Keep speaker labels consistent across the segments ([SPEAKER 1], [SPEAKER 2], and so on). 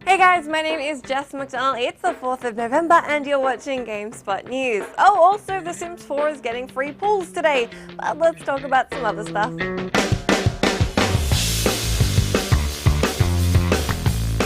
[SPEAKER 1] Hey guys, my name is Jess McDonald. It's the 4th of November and you're watching GameSpot News. Oh, also The Sims 4 is getting free pools today, but let's talk about some other stuff.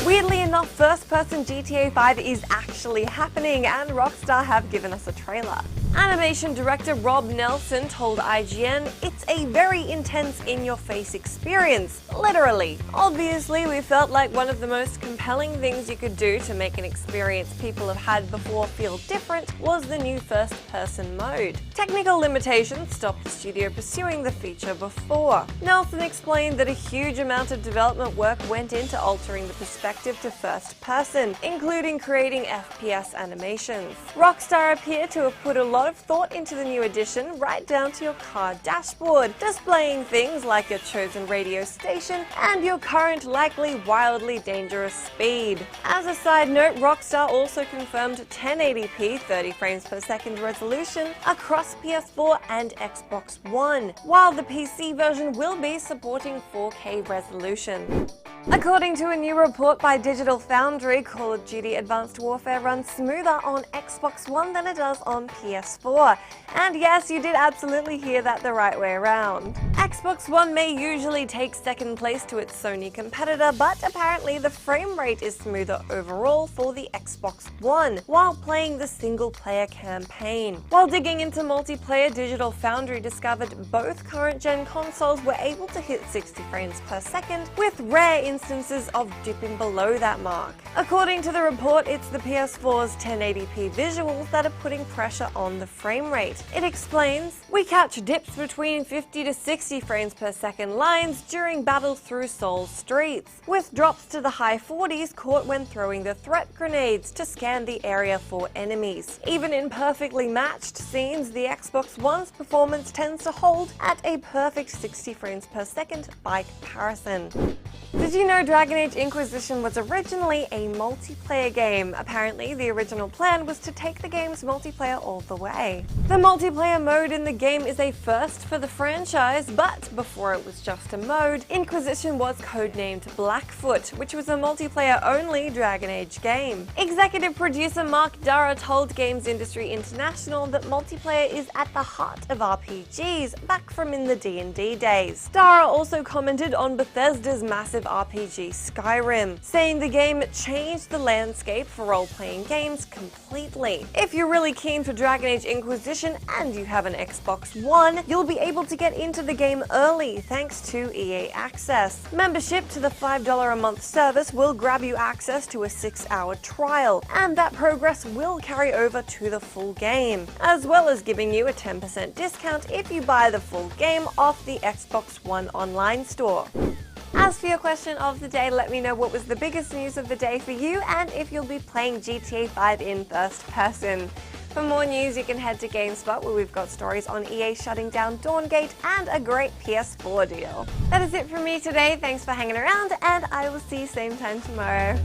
[SPEAKER 1] Weirdly enough, first-person GTA 5 is actually happening and Rockstar have given us a trailer. Animation director Rob Nelson told IGN, "It's a very intense in-your-face experience, literally." Obviously, we felt like one of the most compelling things you could do to make an experience people have had before feel different was the new first-person mode. Technical limitations stopped the studio pursuing the feature before. Nelson explained that a huge amount of development work went into altering the perspective to first-person, including creating FPS animations. Rockstar appear to have put a lot of thought into the new addition, right down to your car dashboard, displaying things like your chosen radio station and your current likely wildly dangerous speed. As a side note, Rockstar also confirmed 1080p 30 frames per second resolution across PS4 and Xbox One, while the PC version will be supporting 4K resolution. According to a new report by Digital Foundry, Call of Duty Advanced Warfare runs smoother on Xbox One than it does on PS4. And yes, you did absolutely hear that the right way around. Xbox One may usually take second place to its Sony competitor, but apparently the frame rate is smoother overall for the Xbox One, while playing the single-player campaign. While digging into multiplayer, Digital Foundry discovered both current-gen consoles were able to hit 60 frames per second, with rare instances of dipping below that mark. According to the report, it's the PS4's 1080p visuals that are putting pressure on the frame rate. It explains, "We catch dips between 50 to 60 frames per second lines during battles through Seoul's streets, with drops to the high 40s caught when throwing the threat grenades to scan the area for enemies. Even in perfectly matched scenes, the Xbox One's performance tends to hold at a perfect 60 frames per second by comparison." Did you know Dragon Age Inquisition was originally a multiplayer game? Apparently, the original plan was to take the game's multiplayer all the way. The multiplayer mode in the game is a first for the franchise, but before it was just a mode, Inquisition was codenamed Blackfoot, which was a multiplayer-only Dragon Age game. Executive producer Mark Dara told Games Industry International that multiplayer is at the heart of RPGs, back from in the D&D days. Dara also commented on Bethesda's massive RPG Skyrim, saying the game changed the landscape for role-playing games completely. If you're really keen for Dragon Age Inquisition and you have an Xbox One, you'll be able to get into the game early thanks to EA Access. Membership to the $5 a month service will grab you access to a 6-hour trial, and that progress will carry over to the full game, as well as giving you a 10% discount if you buy the full game off the Xbox One online store. As for your question of the day, let me know what was the biggest news of the day for you and if you'll be playing GTA 5 in first person. For more news, you can head to GameSpot, where we've got stories on EA shutting down Dawngate and a great PS4 deal. That is it from me today. Thanks for hanging around, and I will see you same time tomorrow.